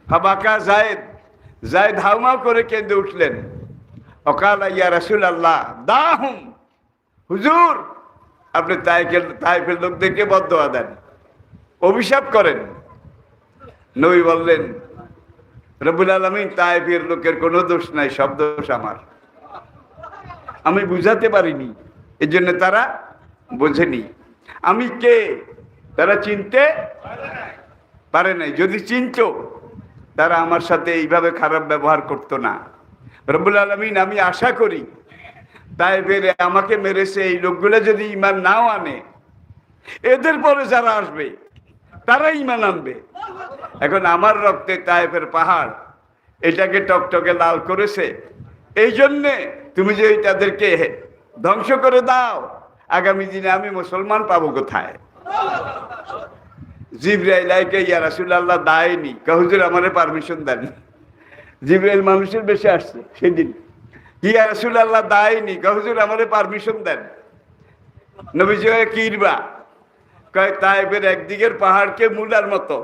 ফাবাকা জায়েদ, জায়েদ হাউমাউ করে কেঁদে উঠলেন। অকাল ইয়া রাসূলুল্লাহ দাহুম, হুজুর আপনি তায়েফের লোকদেরকে বদদোয়া দেন, অভিশাপ করেন। নবী বললেন, রব্বুল আলামিন তায়েফের লোকের কোনো দোষ নাই, সব দোষ আমার। আমি বুঝাতে পারিনি, এই জন্য তারা বোঝেনি আমি কে, তারা চিনতে পারে নাই। যদি চিনতো তারা আমার সাথে এইভাবে খারাপ ব্যবহার করতো না। রব্বুল আলামিন আমি আশা করি তায়েফের আমাকে মেরেছে এই লোকগুলো যদি ঈমান নাও আনে, এদের পরে যারা আসবে তারা ঈমান আনবে। এখন আমার রক্তে তায়েফের পাহাড় এটাকে টকটকে লাল করেছে, এই জন্যে তুমি যে তাদেরকে ধ্বংস করে দাও, আগামী দিনে আমি মুসলমান পাবো কোথায়? জিবরাইল আইকে ইয়া রাসূলুল্লাহ দায়নি, হুজুর আমারে পারমিশন দেন। জিবরাইল মানুষের বেশে আসছে সেদিন, ইয়া রাসূলুল্লাহ দায়নি, হুজুর আমারে পারমিশন দেন। নবীজি কিরবা কয় তায়েফের একদিকের পাহাড়কে মূলার মতো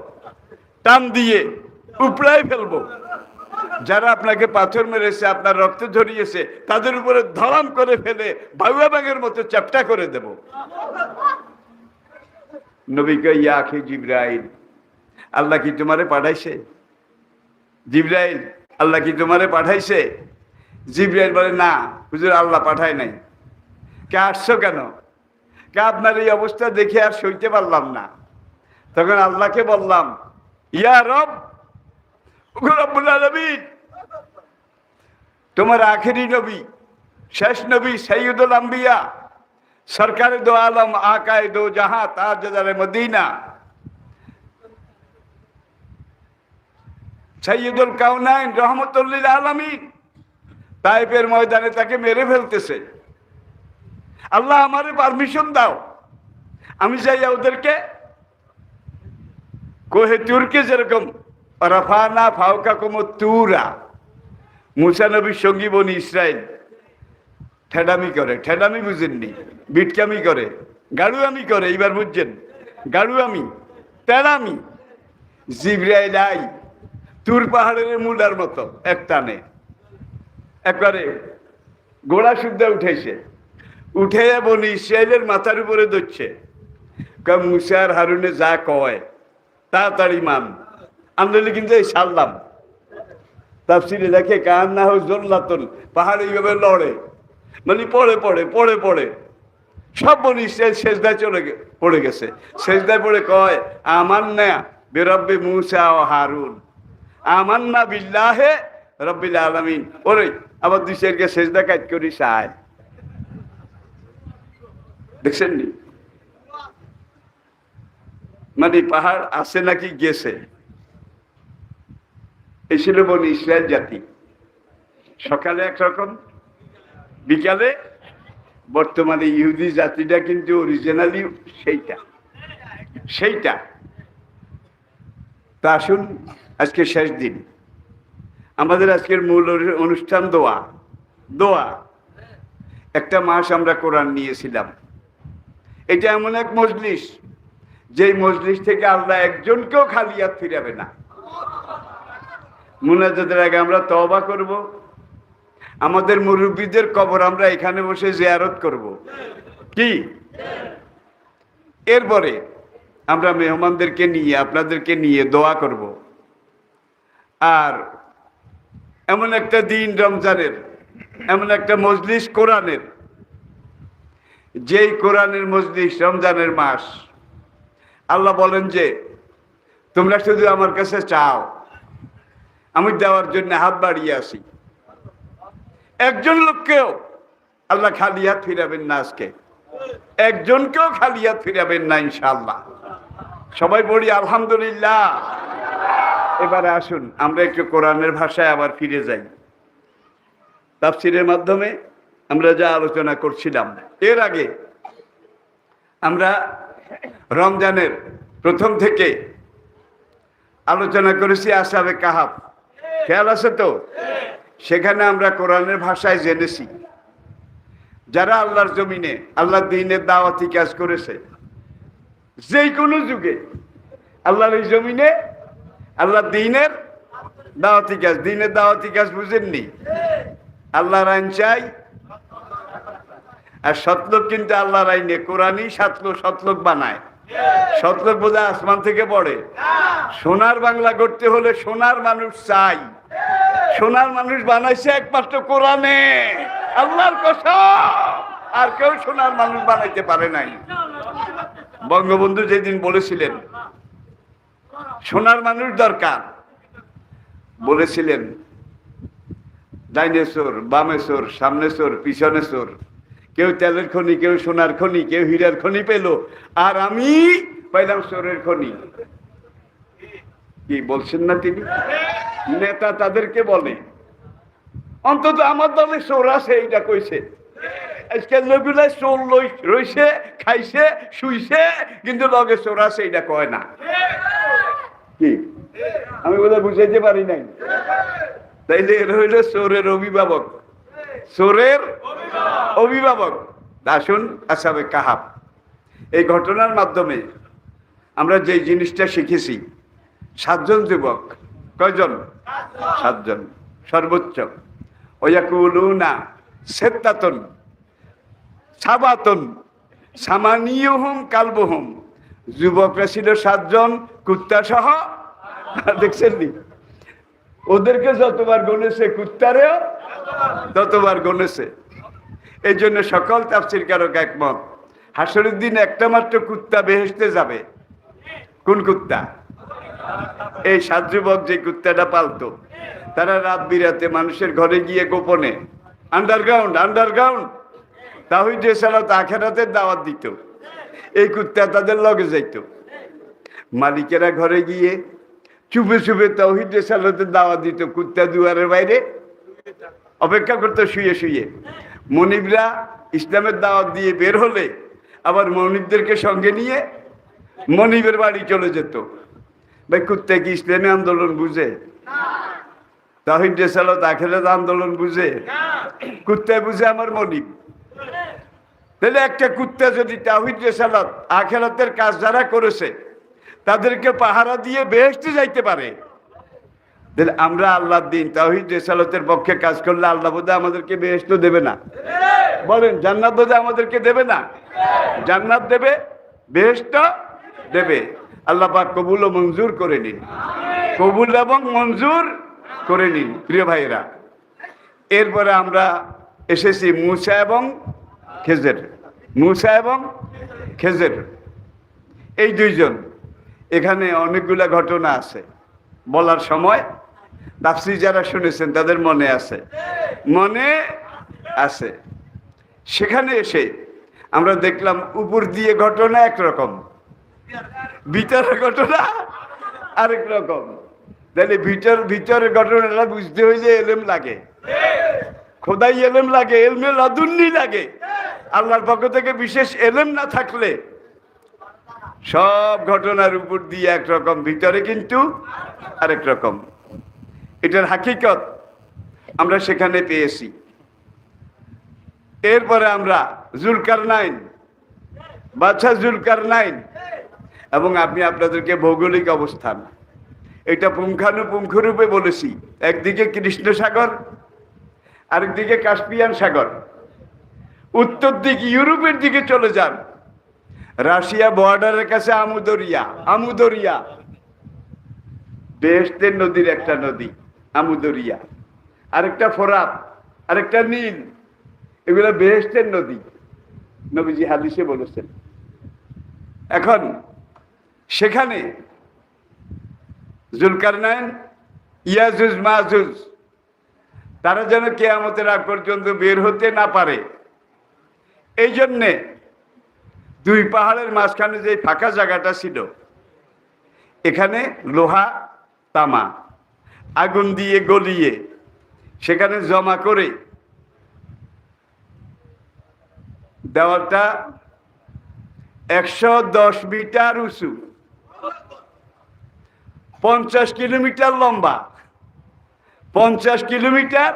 টান দিয়ে উপড়াই ফেলবো, যারা আপনাকে পাথর মেরেছে, আপনার রক্ত ঝরিয়েছে, তাদের উপরে ধরাম করে ফেলে বাউয়া ব্যাঙের মতো চ্যাপ্টা করে দেব। নবী কয় ইয়া আখি জিবরাইল, আল্লাহ কি তোমারে পাঠাইছে? জিবরাইল, আল্লাহ কি তোমারে পাঠাইছে? জিবরাইল বলে না হুজুর, আল্লাহ পাঠায় নাই। কে আসছো কেন? কে আপনার এই অবস্থা দেখে আর সইতে পারলাম না। তখন আল্লাহকে বললাম, ইয়া রব, রব্বুল আলামিন, তোমার আখেরি নবী, শেষ নবী, সৈয়দুল আম্বিয়া, সরকারে দো আলম, আকায়ে দো জাহাঁ, তাজদারে মদিনা, সৈয়দুল কাউনাইন, রহমতুল লিল আলামিন তায়েফের ময়দানে তাকে মেরে ফেলতেছে। আল্লাহ আমারে পারমিশন দাও, আমি যাইয়া ওদেরকে কোহে তুরকে যেরকম রাফানা ফাওকাকুম তুরা, মুসা নবীর সঙ্গী বনি ইসরাইল ঠেডামি করে, ঠেডামি বুঝেননি, বিটকামি করে, গাড়ুয়ামি করে, এইবার বুঝছেন, গাড়ুয়ামি তেড়ামি। জিবরাইল আই তুর পাহাড়ের মূলার মতো এক টানে একবারে গোড়া সুদ্ধা উঠেছে, উঠে বনি ইসরাইলের মাথার উপরে ধরছে। মুসা আর হারুনে যা কয় তাড়াতাড়ি মান, আনলে কিন্তু এই সারলাম। তাফসিরে দেখে কান না হোক জল্লাতন, পাহাড় এইভাবে লড়ে, মানে পড়ে পড়ে পড়ে পড়ে সব বনি ইসরাইল সেজদায় পড়ে গেছে। সেজদায় পড়ে কয় আমান্না বিরব্বি মুসা ও হারুন, আমান্না বিল্লাহে রব্বিল আলামিন। ওরে আবার দুই চারকে সেজদা কাজ করি সায়, দেখছেন নি? মানে পাহাড় আছে নাকি গেছে। এই ছিল বনি ইসরায়েল জাতি, সকালে একরকম, বিকালে। বর্তমানে ইহুদি জাতিটা কিন্তু অরিজিনালি সেইটা। তা আসুন, আজকে শেষ দিন, আমাদের আজকের মূল অনুষ্ঠান দোয়া। একটা মাস আমরা কোরআন নিয়েছিলাম। এটা এমন এক মজলিস, যেই মজলিস থেকে আল্লাহ একজনকেও খালি হাত ফিরাবে না। মুনাজাতের আগে আমরা তওবা করব, আমাদের মুরব্বীদের কবর আমরা এখানে বসে জিয়ারত করব, কি? এরপরে আমরা মেহমানদেরকে নিয়ে, আপনাদেরকে নিয়ে দোয়া করব। আর এমন একটা দিন রমজানের, এমন একটা মজলিস কোরআনের, যেই কোরআনের মজলিস রমজানের মাস, আল্লাহ বলেন যে তোমরা শুধু আমার কাছে চাও, আমি দেওয়ার জন্য হাত বাড়িয়ে আসি। একজন লোককেও আল্লাহ খালি হাত ফিরাবেন না, আজকে একজনকেও খালি হাত ফিরাবেন না ইনশাআল্লাহ। সবাই বলি আলহামদুলিল্লাহ। এবারে আসুন আমরা একটু কোরআনের ভাষায় আবার ফিরে যাই। তাফসীরের মাধ্যমে আমরা যা আলোচনা করছিলাম, এর আগে আমরা রমজানের প্রথম থেকে আলোচনা করেছি আসহাবে কাহাফ, খেয়াল আছে তো? সেখানে আমরা কোরআনের ভাষায় জেনেছি যারা আল্লাহর জমিনে আল্লাহর দ্বীনের দাওয়াতি কাজ করেছে, যে কোনো যুগে আল্লাহর এই জমিনে আল্লাহর দ্বীনের দাওয়াতি কাজ, দিনের দাওয়াতি কাজ বুঝেননি? আল্লাহর আইন চাই, আর সৎলোক কিন্তু আল্লাহর আইনে কোরআনই সৎলোক বানায়। সৎলোক বোঝা আসমান থেকে পড়ে। সোনার বাংলা করতে হলে সোনার মানুষ চাই। সোনার মানুষ বানাইছে একমাত্র কোরআনে, আল্লাহর কসম। আর কেউ সোনার মানুষ বানাইতে পারে নাই। বঙ্গবন্ধু যেদিন বলেছিলেন সোনার মানুষ দরকার, বলেছিলেন ডাইনে চোর, বামে চোর, সামনে চোর, পিছনে চোর, কেউ তেলের খনি, কেউ সোনার খনি, কেউ হীরার খনি পেল, আর আমি পাইলাম চোরের খনি। কি বলছেন না তিনি? নেতা তাদেরকে বলে, অন্তত আমার দলে চোর আছে এইটা কইছে। আজকাল লোকগুলা চোর রইছে, খাইছে, শুইছে, কিন্তু লগে চোর আছে এইটা কয় না। কি আমি বলে বুঝাইতে পারি নাই? তাইলে এর হইল চোরের অভিভাবক, চোরের অভিভাবক। আসুন আসহাবে কাহাফ এই ঘটনার মাধ্যমে আমরা যে জিনিসটা শিখেছি, 7 জন যুবক, কয়জন? 7 জন সর্বোচ্চ। ওয়াকুলুনা সিত্তাতুন সাবাতুন সামানিয়ুহুম কালবুহুম, যুবকরা ছিল 7 জন, কুত্তা সহ। দেখছেন নি? ওদেরকে যতবার গনেছে কুত্তারেও ততবার গনেছে। এই জন্য সকল তাফসীরকারক একমত, হাসরের দিন একটা মাত্র কুত্তা বেহেশতে যাবে। কোন কুত্তা? এই 7 যুবক যে কুত্তাটা পালতো, তারা রাত বিরাতে মানুষের ঘরে গিয়ে গোপনে আন্ডারগ্রাউন্ড তাওহীদ রিসালাত আখিরাতের দাওয়াত দিত। এই কুত্তা তাদের লগে যাইত। মালিকেরা ঘরে গিয়ে চুপে চুপে তাওহীদ রিসালাতের দাওয়াত দিত। কুত্তা দুয়ারের বাইরে অপেক্ষা করতো শুয়ে শুয়ে। মনিবরা ইসলামের দাওয়াত দিয়ে বের হলে আবার মনিবদেরকে সঙ্গে নিয়ে মনিবের বাড়ি চলে যেত। ভাই, কুত্তা কি ইসলামী আন্দোলন বুঝে? তাওহীদ রিসালাত আখিরাত আন্দোলন বুঝে? কুত্তা বুঝে আমার মনিব। তাহলে একটা কুত্তা যদি তাওহীদ রিসালাত আখিরাতের কাজ যারা করেছে তাদেরকে পাহারা দিয়ে বেহেশতে যাইতে পারে, তাহলে আমরা আল্লাহর দিন তাওহীদ রিসালাতের পক্ষে কাজ করলে আল্লাহ বোধহয় আমাদেরকে বেহেশত দেবে না? বলেন, জান্নাত বোধহয় আমাদেরকে দেবে না? জান্নাত দেবে, বেহেশত দেবে। আল্লাহ পাক কবুল ও মঞ্জুর করে নিন, কবুল এবং মঞ্জুর করে নিন। প্রিয় ভাইয়েরা, এরপরে আমরা এসেছি মূসা এবং খেজের। মূসা এবং খেজের এই 2 জন। এখানে অনেকগুলা ঘটনা আছে, বলার সময় তাফসীর যারা শুনেছেন তাদের মনে আছে। সেখানে এসে আমরা দেখলাম উপর দিয়ে ঘটনা একরকম, ভিতরের ঘটনা আরেক রকম। তাহলে ভিতরের ঘটনাটা বুঝতে হইলে এলেম লাগে, খোদাই এলেম লাগে, এলমে লাদুন্নি লাগে। আল্লাহর পক্ষ থেকে বিশেষ এলেম না থাকলে সব ঘটনার উপর দিয়ে একরকম, ভিতরে কিন্তু আরেক রকম। এটার হাকিকত আমরা সেখানে পেয়েছি। এরপরে আমরা জুলকারনাইন, বাদশা জুলকারনাইন, এবং আমি আপনাদেরকে ভৌগোলিক অবস্থান এটা পুঙ্খানুপুঙ্খরূপে বলেছি। একদিকে কৃষ্ণ সাগর, আরেকদিকে কাস্পিয়ান সাগর। উত্তর দিকে ইউরোপের দিকে চলে যান, রাশিয়া বর্ডারের কাছে আমুদরিয়া, বেহেশতের নদীর একটা নদী আমুদরিয়া, আরেকটা ফোরাত, আরেকটা নীল। এগুলো বেহেশতের নদী, নবীজি হাদিসে বলেছেন। এখন সেখানে জুলকারনাইন, ইয়াজুজ মাজুজ, তারা যেন কিয়ামতের আগ পর্যন্ত বের হতে না পারে, এই জন্যে 2 পাহাড়ের মাঝখানে যে ফাঁকা জায়গাটা ছিল, এখানে লোহা তামা আগুন দিয়ে গলিয়ে সেখানে জমা করে দেওয়ালটা 110 মিটার উঁচু, 50 কিলোমিটার লম্বা, 50 কিলোমিটার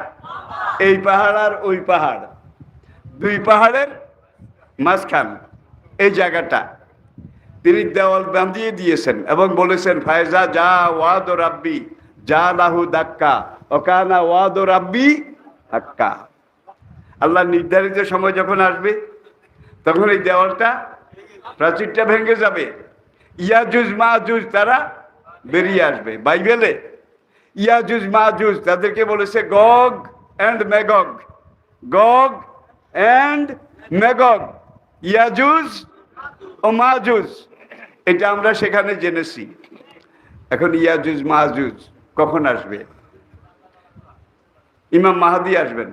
এই পাহাড় আর ওই পাহাড়, 2 পাহাড়ের মাঝখান এই জায়গাটা তিনি দেওয়াল বাঁধিয়ে দিয়েছেন এবং বলেছেন, ফায়জা যা ওয়াদ রাব্বি জালাহু দাক্কা ওকানা ওয়াদু রাব্বি হাক্কা। আল্লাহ নির্ধারিত সময় যখন আসবে তখন এই দেওয়ালটা, প্রাচীরটা ভেঙে যাবে, ইয়াজুজ মাজুজ তারা বেরিয়ে আসবে। বাইবেলে ইয়াজুজ মাজুজ তাদেরকে বলেছে গগ অ্যান্ড ম্যাগগ, গগ অ্যান্ড ম্যাগগ, ইয়াজুজ ও মাজুজ। এটা আমরা সেখানে জেনেছি। এখন ইয়াজুজ মাজুজ কখন আসবে? ইমাম মাহাদি আসবেন,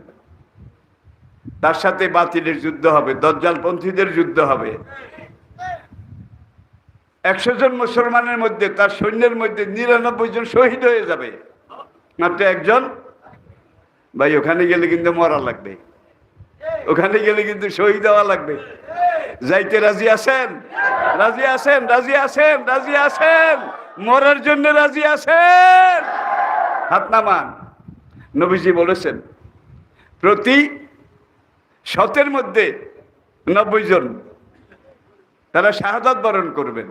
তার সাথে বাতিলের যুদ্ধ হবে, দজ্জালপন্থীদের যুদ্ধ হবে। 100 জন মুসলমানের মধ্যে, তার সৈন্যের মধ্যে 99 জন শহীদ হয়ে যাবে, মাত্র একজন। ভাই ওখানে গেলে কিন্তু মরা লাগবে, ওখানে গেলে কিন্তু শহীদ হওয়া লাগবে। যাইতে রাজি আছেন? রাজি আছেন? রাজি আছেন? রাজি আছেন? মরার জন্য রাজি আছেন? হাত নামান। নবীজি বলেছেন প্রতি 100 মধ্যে 90 জন তারা শাহাদাত বরণ করবেন।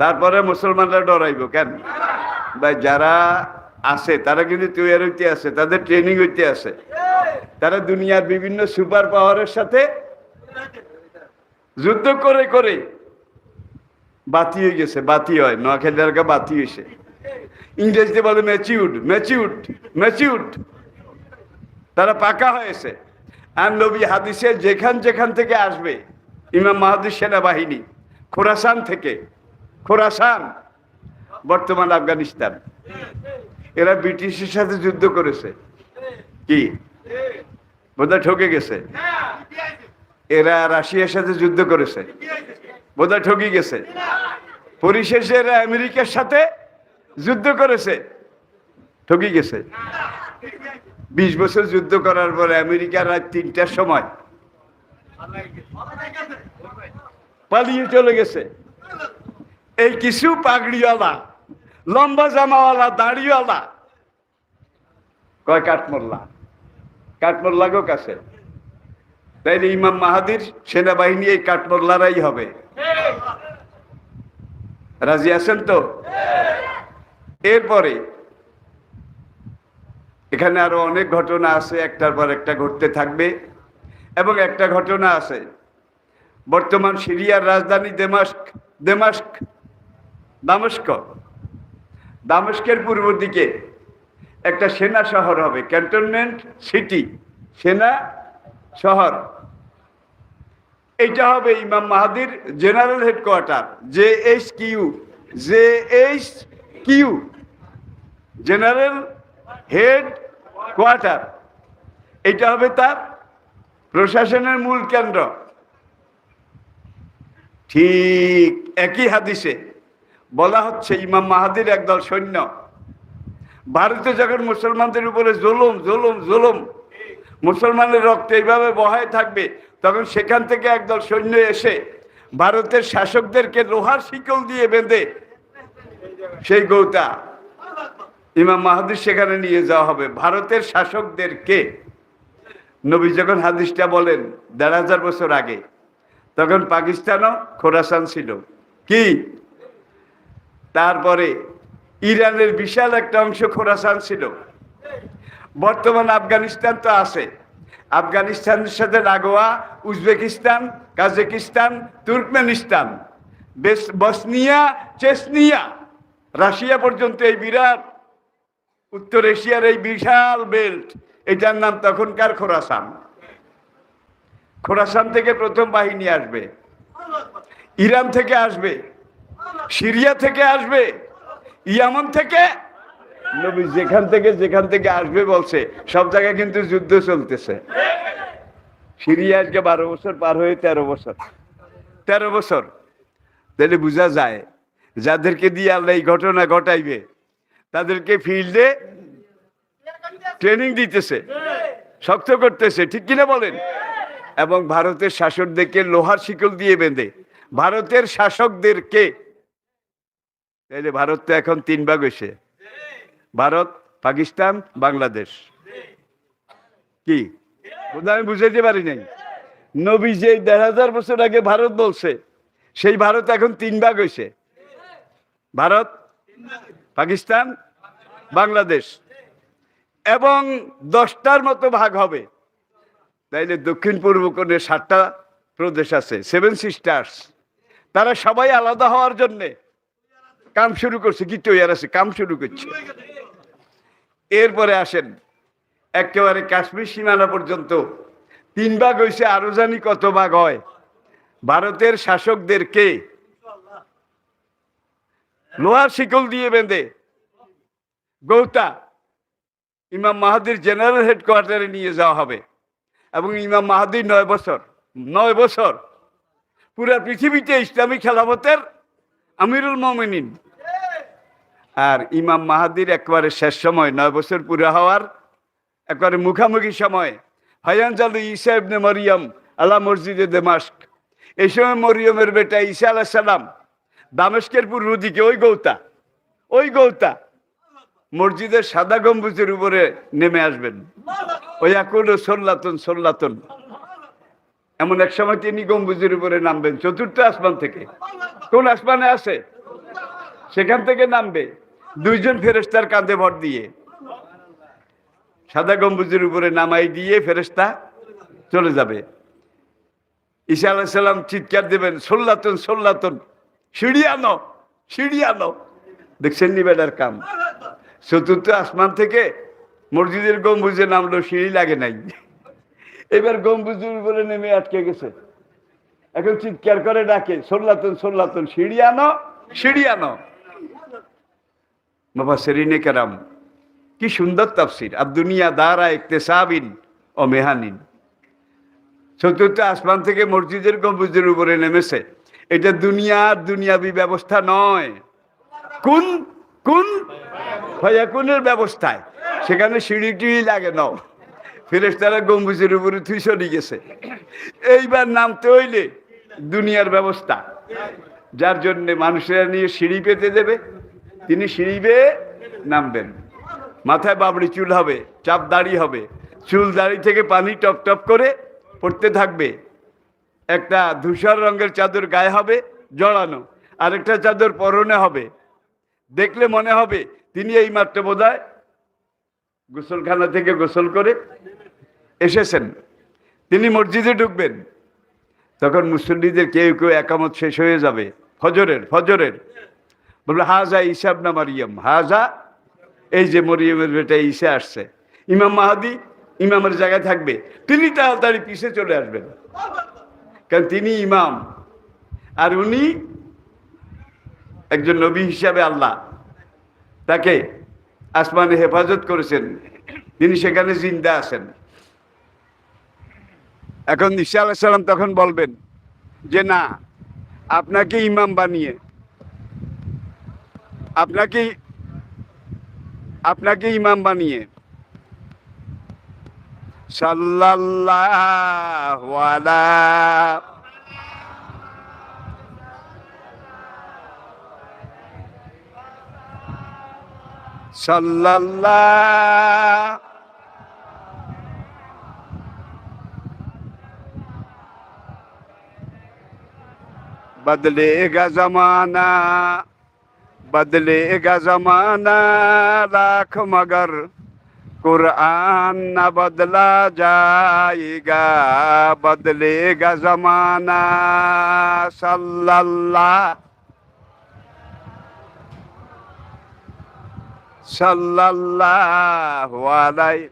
তারপরে মুসলমানরা ডরাইব কেন? ভাই যারা আছে তারা কিন্তু তৈরি হইতে আছে, তাদের ট্রেনিং হইতে আছে। তারা দুনিয়ার বিভিন্ন সুপার পাওয়ারের সাথে যুদ্ধ করে করে বাতি হয়ে গেছে। বাতি হয়, নোয়াখালী এলাকা বাতি হয়েছে। ইংরেজিতে বলে ম্যাচিউড, ম্যাচিউড, ম্যাচিউড। তারা পাকা হয়েছে। আর নবী হাদিসে যেখান যেখান থেকে আসবে, ইমাম মাহাদি সেনাবাহিনী খোরাসান থেকে, খোরাসান বর্তমান আফগানিস্তান, এরা ব্রিটিশের সাথে যুদ্ধ করেছে। কি বোধহয় ঠকে গেছে? এরা রাশিয়ার সাথে যুদ্ধ করেছে, বোধহয় ঠকে গেছে। পরিশেষে এরা আমেরিকার সাথে যুদ্ধ করেছে, ঠকে গেছে। 20 বছর যুদ্ধ করার পরে আমেরিকার রাত 3টার সময় পালিয়ে চলে গেছে। এই কিছু পাগড়িওয়ালা, লম্বা জামাওয়ালা, দাড়িওয়ালা কয় কাঠমোল্লা, কাঠমোল্লা গো কাছে। তাইলে ইমাম মাহাদির সেনাবাহিনী এই কাঠমোল্লারাই হবে। রাজি আছেন তো? এরপরে এখানে আরো অনেক ঘটনা আছে, একটার পর একটা ঘটতে থাকবে। এবং একটা ঘটনা আছে, বর্তমান সিরিয়ার রাজধানী দামেস্ক, দামেস্কের পূর্ব দিকে একটা সেনা শহর হবে, ক্যান্টনমেন্ট সিটি, সেনা শহর। এইটা হবে ইমাম মাহাদির general headquarter, JHQ, general head quarter. এটা হবে তার প্রশাসনের মূল কেন্দ্র। ঠিক একই হাদিসে বলা হচ্ছে ইমাম মাহাদির একদল সৈন্য ভারতে যখন মুসলমানদের উপরে জুলুম জুলুম জুলুম, মুসলমানের রক্ত এইভাবে বহায় থাকবে, তখন সেখান থেকে একদল সৈন্য এসে ভারতের শাসকদেরকে লোহার শিকল দিয়ে বেঁধে সেই গৌতা ইমাম মাহাদির সেখানে নিয়ে যাওয়া হবে। ভারতের শাসকদেরকে নবী যখন হাদিসটা বলেন 1500 বছর আগে, তখন পাকিস্তানও খোরাসান ছিল। কি? তারপরে ইরানের বিশাল একটা অংশ খোরাসান ছিল। বর্তমান আফগানিস্তান তো আছে, আফগানিস্তানের সাথে লাগোয়া Uzbekistan, Kazakhstan, Turkmenistan, Bosnia, Chechnya, Russia পর্যন্ত এই বিরাট উত্তর এশিয়ার এই বিশাল বেল্ট, এটার নাম তখনকার খোরাসান। খোরাসান থেকে প্রথম বাহিনী আসবে, ইরান থেকে আসবে, সিরিয়া থেকে আসবে, ইয়ামন থেকে। নবী যেখান থেকে আসবে বলছে, সব জায়গায় কিন্তু যুদ্ধ চলতেছে। সিরিয়া আজকে 12 বছর পার হয়ে 13 বছর। তাহলে বোঝা যায় যাদেরকে দিয়ে আল্লাহ এই ঘটনা ঘটাইবে তাদেরকে ফিল্ডে ট্রেনিং দিতেছে, শক্ত করতেছে, ঠিক কিনা বলেন? এবং ভারতের শাসকদেরকে লোহার শিকল দিয়ে বেঁধে, ভারতের শাসকদেরকে। তাহলে ভারত তো এখন 3 ভাগ হয়েছে, ভারত, পাকিস্তান, বাংলাদেশ। কি আমি বুঝাইতে পারি নাই? নবী যে 1500 বছর আগে ভারত বলছে, সেই ভারত এখন 3 ভাগ হয়েছে, ভারত, পাকিস্তান, বাংলাদেশ, এবং 10টার মতো ভাগ হবে। তাইলে দক্ষিণ পূর্ব কোণে 7টা প্রদেশ আছে, 7 সিস্টার্স। তারা সবাই আলাদা হওয়ার জন্যে কাম শুরু করছে, কি তৈরি আছে, কাম শুরু করছে। এরপরে আসেন একেবারে কাশ্মীর সীমানা পর্যন্ত 3 ভাগ হয়েছে, আরো জানি কত ভাগ হয়। ভারতের শাসকদেরকে লোহার শিকল দিয়ে বেঁধে গৌতা ইমাম মাহাদির জেনারেল হেডকোয়ার্টারে নিয়ে যাওয়া হবে, এবং ইমাম মাহাদি 9 বছর পুরা পৃথিবীতে ইসলামী খেলাফতের আমিরুল মোমিনিন। আর ইমাম মাহাদির একবারে শেষ সময়, 9 বছর পুরা হওয়ার একবারে মুখামুখি সময়, হায়ানজালু ঈসা ইবনে মরিয়ম আলা মসজিদে দামেস্ক। এই সময় মরিয়মের বেটা ঈসা আলাইহিস সালাম দামেস্কের পূর্ব দিকে ওই গৌতা মসজিদের সাদা গম্বুজের উপরে নেমে আসবেন। ওই একুল সোল্লাতন এমন এক সময় তিনি গম্বুজের উপরে নামবেন 4র্থ আসমান থেকে। কোন আসমানে আছে সেখান থেকে নামবে 2 জন ফেরেশতার কাঁধে ভর দিয়ে, সাদা গম্বুজের উপরে নামাই দিয়ে ফেরেশতা চলে যাবে। ঈসা আলাইহিস সালাম চিৎকার দেবেন, সোল্লাতন, সিঁড়ি আনো। দেখছেন নি বেটার কাম। 4র্থ আসমান থেকে মসজিদের গম্বুজে নামলো, সিঁড়ি লাগে নাই। এবার গম্বুজের উপরে নেমে আটকে গেছে। এখন চিৎকার করে ডাকে, সোল্লাতন, সিঁড়ি আনো। মুফাসসিরিনে কেরাম কি সুন্দর তাফসীর। আর দুনিয়া দারা ইকতিসাবিন ও মেহানিন। 4র্থ আসমান থেকে মসজিদের গম্বুজের উপরে নেমেছে। এটা দুনিয়াবি ব্যবস্থা নয়, কোন ফায়াকুনের ব্যবস্থায়। সেখানে সিঁড়িটি লাগে নাও, ফেরেশতারা গম্বুজের উপরে চলে গেছে। এইবার নামতে হইলে দুনিয়ার ব্যবস্থা, যার জন্য মানুষেরা নিয়ে সিঁড়ি পেতে দেবে, তিনি সিঁড়ি বেয়ে নামবেন। মাথায় বাবড়ি চুল হবে, চাপ দাড়ি হবে, চুল দাড়ি থেকে পানি টপ করে পড়তে থাকবে। একটা ধূসর রঙের চাদর গায়ে হবে জড়ানো, আরেকটা চাদর পরনে হবে। দেখলে মনে হবে তিনি এই মাত্র বোধহয় গোসলখানা থেকে গোসল করে এসেছেন। তিনি মসজিদে ঢুকবেন, তখন মুসল্লিদের কেউ একামত শেষ হয়ে যাবে ফজরের। বলবে, হাজা ঈসা ইবনে মারিয়াম, হাজা, এই যে মরিয়মের বেটা ঈসা আসছে। ইমাম মাহাদি ইমামের জায়গায় থাকবে, তিনি তাড়াতাড়ি পিছে চলে আসবেন, কারণ তিনি ইমাম। আর উনি একজন নবী হিসাবে আল্লাহ তাকে আসমানে হেফাজত করেছেন, তিনি সেখানে জিন্দা আছেন। এখন ঈসা আলাইহিস সালাম তখন বলবেন যে না, আপনাকে ইমাম বানিয়ে সাল্লাল্লাহু আলা সাল্লাল্লাহু बदलेगा जमाना लाख मगर कुरान न बदला जाएगा, बदलेगा जमाना सल्लल्लाहु अलैहि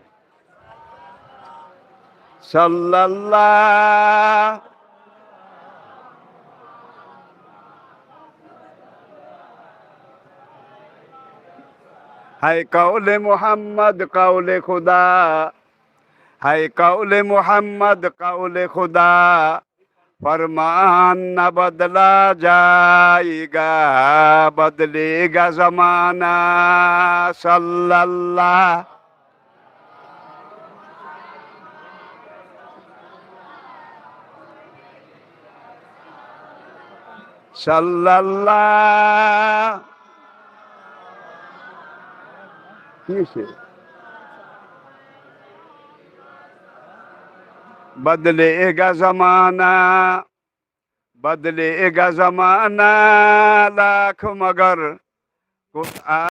सल्लल्लाहु है कौले मोहम्मद कौले खुदा, है कौले मोहम्मद कौले खुदा, फरमान न बदला जाएगा, बदलेगा जमाना सल्लल्लाहु बदलेगा जमाना लाख मगर